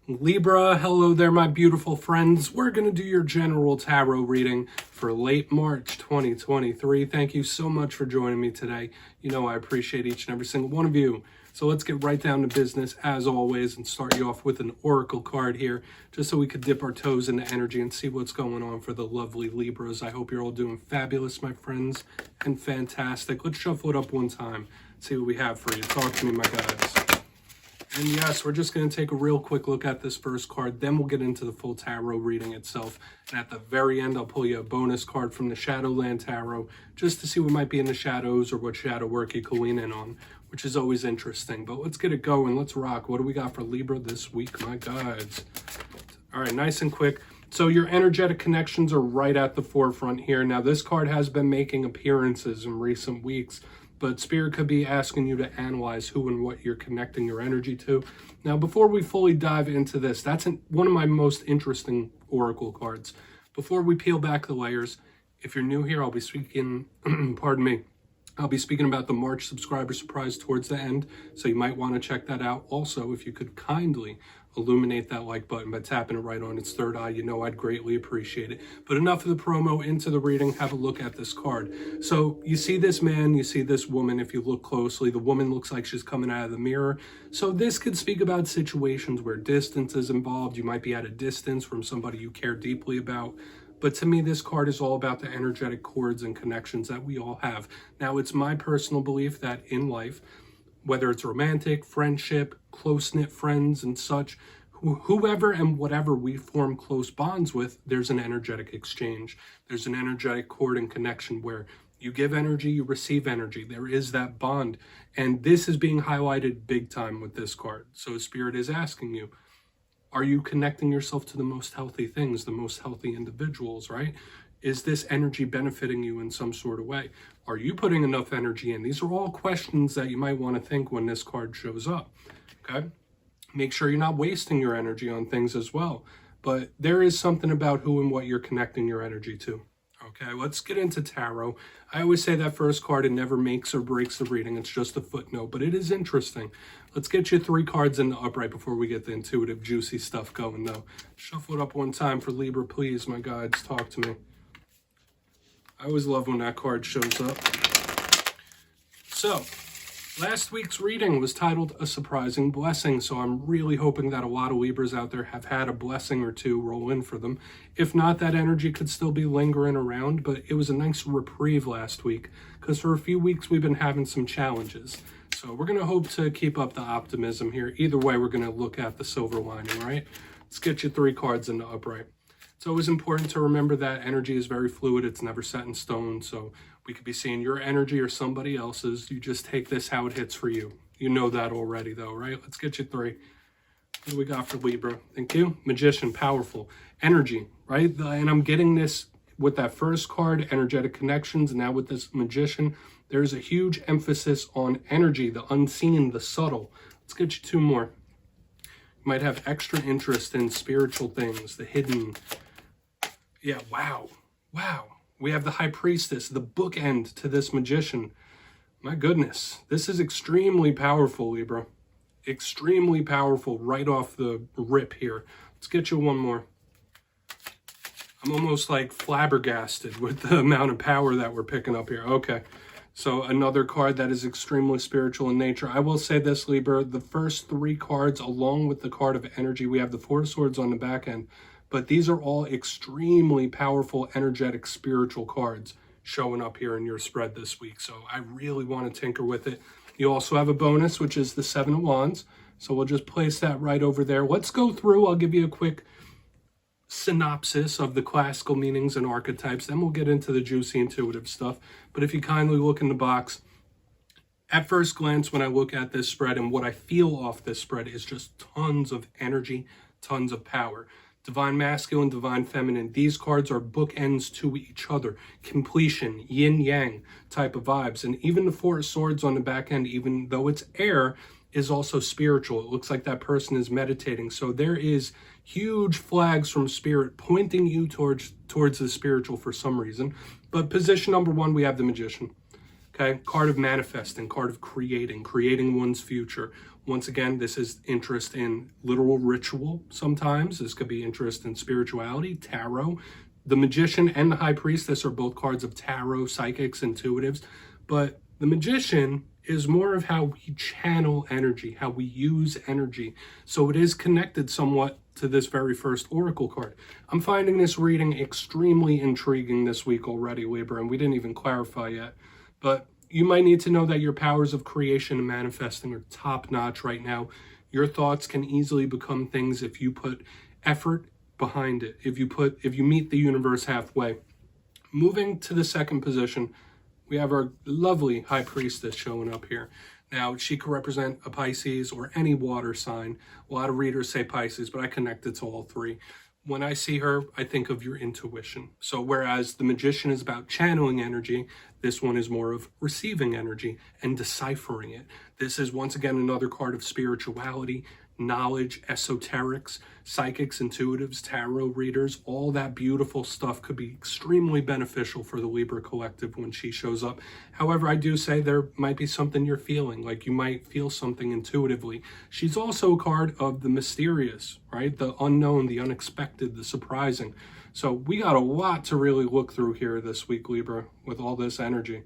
Libra, hello there, my beautiful friends. We're going to do your general tarot reading for late March 2023. Thank you so much for joining me today. You know I appreciate each and every single one of you. So let's get right down to business as always and start you off with an oracle card here, just so we could dip our toes into energy and see what's going on for the lovely Libras. I hope you're all doing fabulous, my friends, and fantastic. Let's shuffle it up one time, see what we have for you. Talk to me, my guys. And yes, we're just going to take a real quick look at this first card, then we'll get into the full tarot reading itself. And at the very end, I'll pull you a bonus card from the Shadowland Tarot, just to see what might be in the shadows or what shadow work you can lean in on, which is always interesting. But let's get it going. Let's rock. What do we got for Libra this week, my guides? All right, nice and quick. So your energetic connections are right at the forefront here. Now, this card has been making appearances in recent weeks, but Spirit could be asking you to analyze who and what you're connecting your energy to. Now, before we fully dive into this, that's one of my most interesting oracle cards. Before we peel back the layers, if you're new here, I'll be speaking, pardon me, I'll be speaking about the March subscriber surprise towards the end, so you might want to check that out. Also, if you could kindly illuminate that like button by tapping it right on its third eye, you know I'd greatly appreciate it. But enough of the promo, into the reading. Have a look at this card. So you see this man, you see this woman. If you look closely, the woman looks like she's coming out of the mirror. So this could speak about situations where distance is involved. You might be at a distance from somebody you care deeply about. But to me, this card is all about the energetic cords and connections that we all have. Now, it's my personal belief that in life, whether it's romantic, friendship, close-knit friends and such, whoever and whatever we form close bonds with, there's an energetic exchange. There's an energetic cord and connection where you give energy, you receive energy. There is that bond. And this is being highlighted big time with this card. So Spirit is asking you, are you connecting yourself to the most healthy things, the most healthy individuals, right? Is this energy benefiting you in some sort of way? Are you putting enough energy in? These are all questions that you might want to think when this card shows up, okay? Make sure you're not wasting your energy on things as well. But there is something about who and what you're connecting your energy to. Okay, let's get into tarot. I always say that first card, it never makes or breaks the reading. It's just a footnote, but it is interesting. Let's get you 3 cards in the upright before we get the intuitive, juicy stuff going, though. Shuffle it up one time for Libra, please, my guides. Talk to me. I always love when that card shows up. So, last week's reading was titled A Surprising Blessing, so I'm really hoping that a lot of Libras out there have had a blessing or two roll in for them. If not, that energy could still be lingering around, but it was a nice reprieve last week, because for a few weeks we've been having some challenges. So we're going to hope to keep up the optimism here. Either way, we're going to look at the silver lining, right? Let's get you 3 cards in the upright. It's always important to remember that energy is very fluid. It's never set in stone. So we could be seeing your energy or somebody else's. You just take this how it hits for you. You know that already, though, right? Let's get you 3. What do we got for Libra? Thank you. Magician, powerful. Energy, right? And I'm getting this with that first card, energetic connections. And now with this Magician, there's a huge emphasis on energy, the unseen, the subtle. Let's get you 2 more. You might have extra interest in spiritual things, the hidden. Yeah, wow. We have the High Priestess, the bookend to this Magician. My goodness, this is extremely powerful, Libra. Extremely powerful right off the rip here. Let's get you 1 more. I'm almost like flabbergasted with the amount of power that we're picking up here. Okay, so another card that is extremely spiritual in nature. I will say this, Libra, the first 3 cards, along with the card of energy, we have the 4 swords on the back end. But these are all extremely powerful, energetic, spiritual cards showing up here in your spread this week. So I really want to tinker with it. You also have a bonus, which is the 7 of Wands. So we'll just place that right over there. Let's go through. I'll give you a quick synopsis of the classical meanings and archetypes. Then we'll get into the juicy, intuitive stuff. But if you kindly look in the box, at first glance, when I look at this spread and what I feel off this spread is just tons of energy, tons of power. Divine Masculine, Divine Feminine. These cards are bookends to each other. Completion, yin-yang type of vibes. And even the 4 swords on the back end, even though it's air, is also spiritual. It looks like that person is meditating. So there is huge flags from Spirit pointing you towards the spiritual for some reason. But position number 1, we have the Magician. Okay, card of manifesting, card of creating one's future, Once again, this is interest in literal ritual sometimes. This could be interest in spirituality, tarot. The Magician and the High Priestess are both cards of tarot, psychics, intuitives. But the Magician is more of how we channel energy, how we use energy. So it is connected somewhat to this very first oracle card. I'm finding this reading extremely intriguing this week already, Libra, and we didn't even clarify yet. But you might need to know that your powers of creation and manifesting are top-notch right now. Your thoughts can easily become things if you put effort behind it, if you meet the universe halfway. Moving to the second position, we have our lovely High Priestess showing up here. Now, she could represent a Pisces or any water sign. A lot of readers say Pisces, but I connect it to all three. When I see her, I think of your intuition. So whereas the Magician is about channeling energy, this one is more of receiving energy and deciphering it. This is once again another card of spirituality, knowledge, esoterics, psychics, intuitives, tarot readers. All that beautiful stuff could be extremely beneficial for the Libra collective when she shows up. However, I do say there might be something you're feeling, like you might feel something intuitively. She's also a card of the mysterious, right? The unknown, the unexpected, the surprising. So we got a lot to really look through here this week, Libra, with all this energy.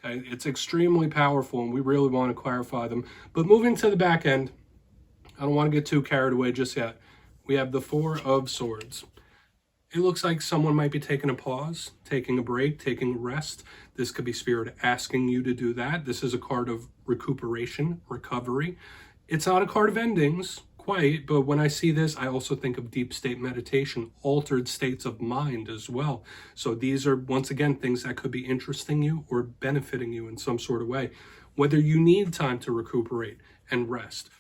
Okay, it's extremely powerful and we really want to clarify them. But moving to the back end, I don't want to get too carried away just yet. We have the Four of Swords. It looks like someone might be taking a pause, taking a break, taking a rest. This could be Spirit asking you to do that. This is a card of recuperation, recovery. It's not a card of endings, quite, but when I see this, I also think of deep state meditation, altered states of mind as well. So these are, once again, things that could be interesting you or benefiting you in some sort of way. Whether you need time to recuperate and rest.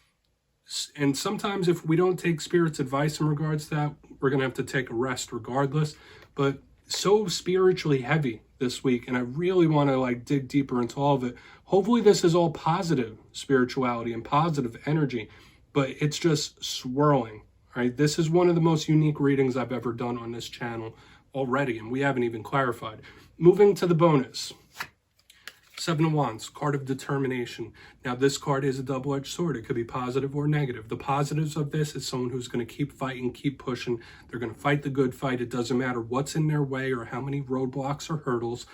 And sometimes if we don't take Spirit's advice in regards to that, we're going to have to take a rest regardless. But so spiritually heavy this week, and I really want to dig deeper into all of it. Hopefully this is all positive spirituality and positive energy, but it's just swirling, right? This is one of the most unique readings I've ever done on this channel already, and we haven't even clarified. Moving to the bonus. Seven of Wands, card of determination. Now this card is a double-edged sword. It could be positive or negative. The positives of this is someone who's going to keep fighting, keep pushing. They're going to fight the good fight. It doesn't matter what's in their way or how many roadblocks or hurdles.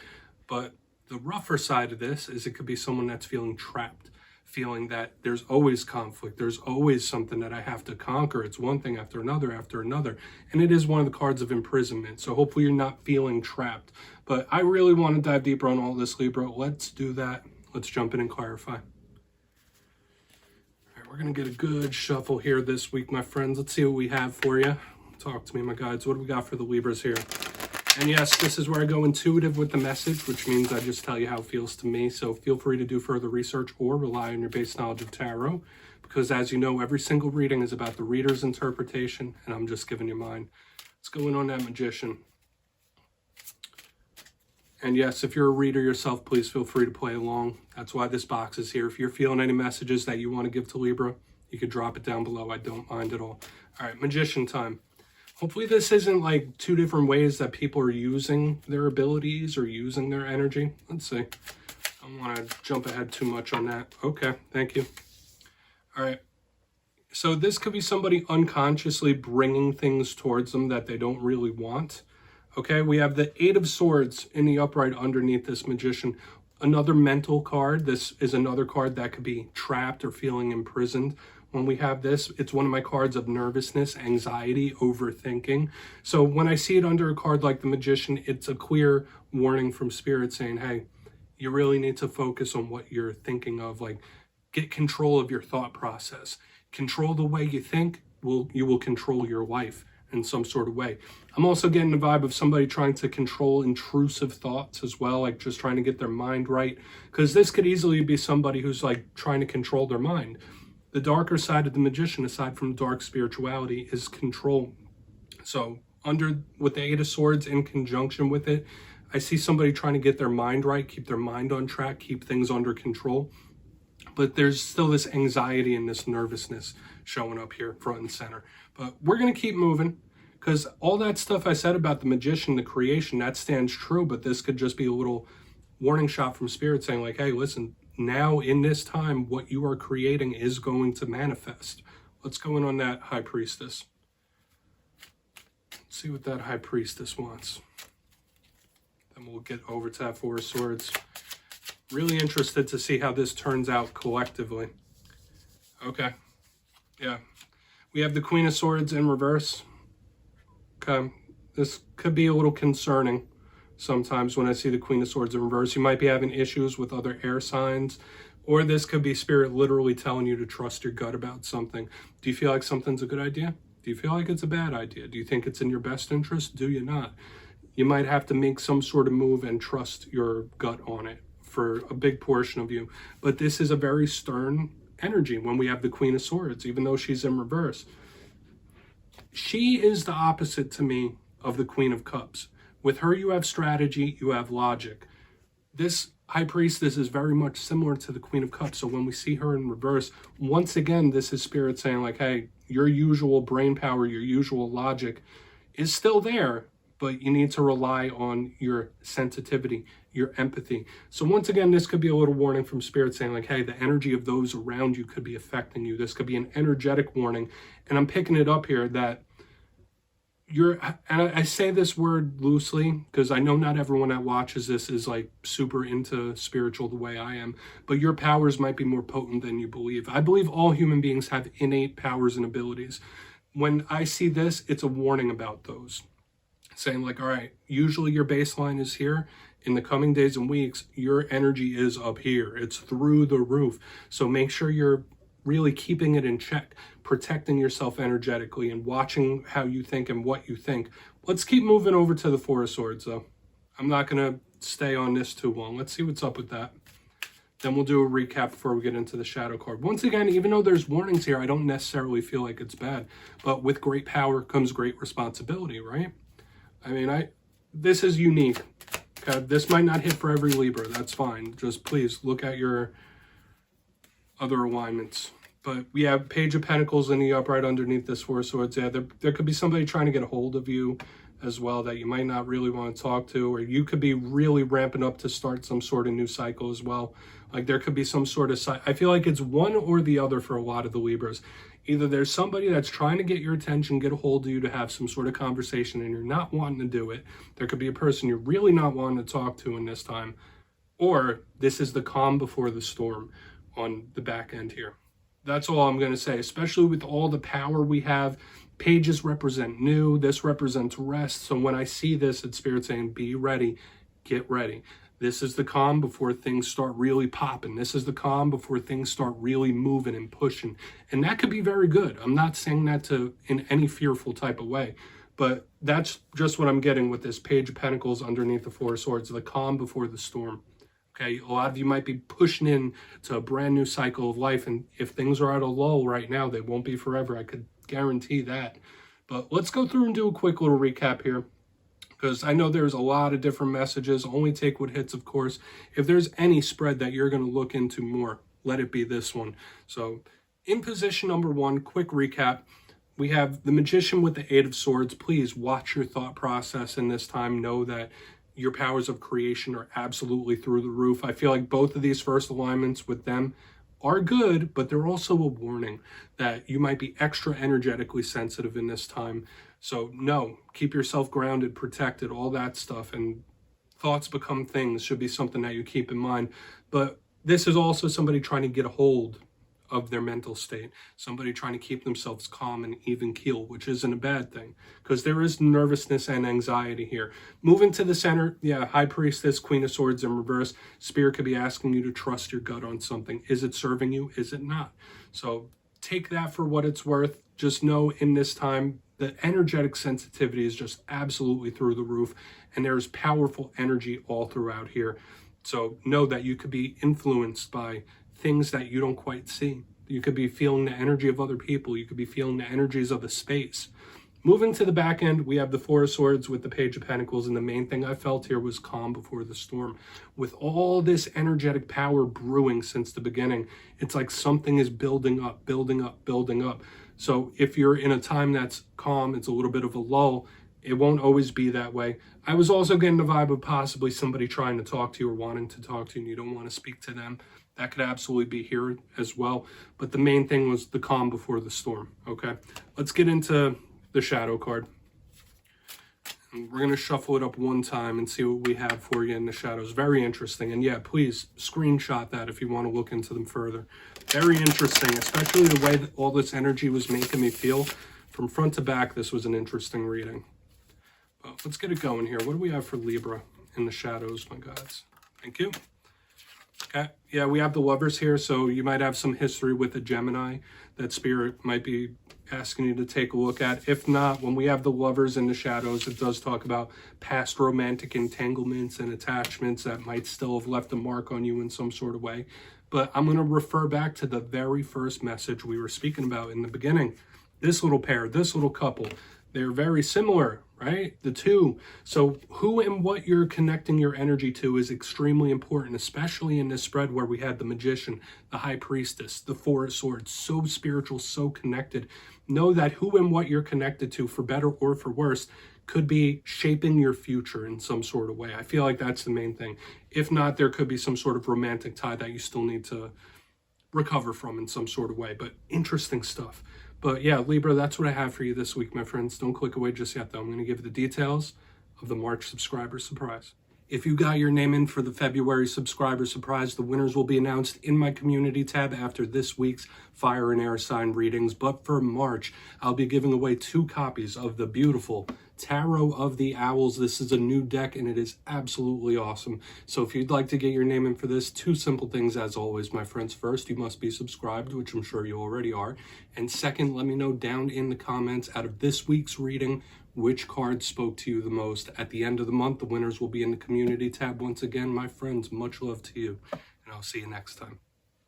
But the rougher side of this is it could be someone that's feeling trapped, feeling that there's always conflict. There's always something that I have to conquer. It's one thing after another. And it is one of the cards of imprisonment. So hopefully you're not feeling trapped. But I really want to dive deeper on all this, Libra. Let's do that. Let's jump in and clarify. All right, we're going to get a good shuffle here this week, my friends. Let's see what we have for you. Talk to me, my guides. What do we got for the Libras here? And yes, this is where I go intuitive with the message, which means I just tell you how it feels to me. So feel free to do further research or rely on your base knowledge of tarot. Because as you know, every single reading is about the reader's interpretation, and I'm just giving you mine. Let's go in on that Magician. And yes, if you're a reader yourself, please feel free to play along. That's why this box is here. If you're feeling any messages that you want to give to Libra, you could drop it down below. I don't mind at all. All right, Magician time. Hopefully this isn't two different ways that people are using their abilities or using their energy. Let's see. I don't want to jump ahead too much on that. Okay, thank you. All right. So this could be somebody unconsciously bringing things towards them that they don't really want. Okay, we have the Eight of Swords in the upright underneath this Magician. Another mental card. This is another card that could be trapped or feeling imprisoned. When we have this, it's one of my cards of nervousness, anxiety, overthinking. So when I see it under a card like the Magician, it's a clear warning from Spirit saying, hey, you really need to focus on what you're thinking of. Get control of your thought process. Control the way you think, you will control your life in some sort of way. I'm also getting the vibe of somebody trying to control intrusive thoughts as well, just trying to get their mind right. Because this could easily be somebody who's trying to control their mind. The darker side of the Magician, aside from dark spirituality, is control. So with the Eight of Swords in conjunction with it, I see somebody trying to get their mind right, keep their mind on track, keep things under control. But there's still this anxiety and this nervousness showing up here front and center. But we're going to keep moving because all that stuff I said about the Magician, the creation, that stands true. But this could just be a little warning shot from Spirit saying hey, listen, now in this time, what you are creating is going to manifest. Let's go in on that High Priestess. Let's see what that High Priestess wants. Then we'll get over to that Four of Swords. Really interested to see how this turns out collectively. Okay. Yeah. We have the Queen of Swords in reverse. Okay. This could be a little concerning sometimes when I see the Queen of Swords in reverse. You might be having issues with other air signs, or this could be Spirit literally telling you to trust your gut about something. Do you feel like something's a good idea? Do you feel like it's a bad idea? Do you think it's in your best interest? Do you not? You might have to make some sort of move and trust your gut on it for a big portion of you. But this is a very stern energy when we have the Queen of Swords, even though she's in reverse. She is the opposite to me of the Queen of Cups. With her, you have strategy, you have logic. This High Priestess is very much similar to the Queen of Cups. So when we see her in reverse, once again, this is Spirit saying like, hey, your usual brain power, your usual logic is still there, but you need to rely on your sensitivity, your empathy. So once again, this could be a little warning from Spirit saying like, hey, the energy of those around you could be affecting you. This could be an energetic warning. And I'm picking it up here that and I say this word loosely because I know not everyone that watches this is like super into spiritual the way I am, but your powers might be more potent than you believe. I believe all human beings have innate powers and abilities. When I see this, it's a warning about those. Saying like, all right, usually your baseline is here. In the coming days and weeks, your energy is up here. It's through the roof. So make sure you're really keeping it in check, protecting yourself energetically and watching how you think and what you think. Let's keep moving over to the Four of Swords though. I'm not going to stay on this too long. Let's see what's up with that. Then we'll do a recap before we get into the shadow card. Once again, even though there's warnings here, I don't necessarily feel like it's bad. But with great power comes great responsibility, right? I mean, this is unique. Okay? This might not hit for every Libra. That's fine. Just please look at your other alignments. But we have Page of Pentacles in the upright underneath this Four of Swords. Yeah, there could be somebody trying to get a hold of you as well that you might not really want to talk to, or you could be really ramping up to start some sort of new cycle as well. Like there could be some sort of I feel like it's one or the other for a lot of the Libras. Either there's somebody that's trying to get your attention, get a hold of you to have some sort of conversation, and you're not wanting to do it. There could be a person you're really not wanting to talk to in this time. Or this is the calm before the storm on the back end here. That's all I'm going to say, especially with all the power we have. Pages represent new. This represents rest. So when I see this, it's Spirit saying, be ready, get ready. This is the calm before things start really popping. This is the calm before things start really moving and pushing. And that could be very good. I'm not saying that in any fearful type of way, but that's just what I'm getting with this Page of Pentacles underneath the Four of Swords, the calm before the storm. Okay, a lot of you might be pushing in to a brand new cycle of life, and if things are at a lull right now, they won't be forever. I could guarantee that. But let's go through and do a quick little recap here, because I know there's a lot of different messages. Only take what hits, of course. If there's any spread that you're going to look into more, let it be this one. So in position number one, quick recap. We have the Magician with the Eight of Swords. Please watch your thought process in this time. Know that your powers of creation are absolutely through the roof. I feel like both of these first alignments with them are good, but they're also a warning that you might be extra energetically sensitive in this time. So no, keep yourself grounded, protected, all that stuff. And thoughts become things should be something that you keep in mind. But this is also somebody trying to get a hold of their mental state, somebody trying to keep themselves calm and even keel, which isn't a bad thing because there is nervousness and anxiety here. Moving to the center, yeah, High Priestess, Queen of Swords in reverse. Spirit could be asking you to trust your gut on something. Is it serving you? Is it not? So take that for what it's worth. Just know in this time, the energetic sensitivity is just absolutely through the roof, and there's powerful energy all throughout here. So know that you could be influenced by things that you don't quite see. You could be feeling the energy of other people. You could be feeling the energies of the space. Moving to the back end, we have the Four of Swords with the Page of Pentacles, and the main thing I felt here was calm before the storm. With all this energetic power brewing since the beginning, it's like something is building up, building up, building up. So if you're in a time that's calm, it's a little bit of a lull. It won't always be that way. I was also getting the vibe of possibly somebody trying to talk to you or wanting to talk to you and you don't want to speak to them. That could absolutely be here as well. But the main thing was the calm before the storm. Okay, let's get into the shadow card. And we're going to shuffle it up one time and see what we have for you in the shadows. Very interesting. And yeah, please screenshot that if you want to look into them further. Very interesting, especially the way that all this energy was making me feel. From front to back, this was an interesting reading. Well, let's get it going here. What do we have for Libra in the shadows, my gods? Thank you. Okay, yeah, we have the Lovers here, so you might have some history with a Gemini that Spirit might be asking you to take a look at. If not, when we have the Lovers in the shadows, it does talk about past romantic entanglements and attachments that might still have left a mark on you in some sort of way. But I'm going to refer back to the very first message we were speaking about in the beginning. This little pair, this little couple, they're very similar, right? The two. So who and what you're connecting your energy to is extremely important, especially in this spread where we had the Magician, the High Priestess, the Four of Swords, so spiritual, so connected. Know that who and what you're connected to, for better or for worse, could be shaping your future in some sort of way. I feel like that's the main thing. If not, there could be some sort of romantic tie that you still need to recover from in some sort of way. But interesting stuff. But yeah, Libra, that's what I have for you this week, my friends. Don't click away just yet, though. I'm going to give you the details of the March subscriber surprise. If you got your name in for the February subscriber surprise, the winners will be announced in my community tab after this week's fire and air sign readings. But for March, I'll be giving away 2 copies of the beautiful Tarot of the Owls. This is a new deck and it is absolutely awesome. So if you'd like to get your name in for this, 2 simple things as always, my friends. First, you must be subscribed, which I'm sure you already are. And second, let me know down in the comments out of this week's reading, which card spoke to you the most. At the end of the month, the winners will be in the community tab once again. My friends, much love to you, and I'll see you next time.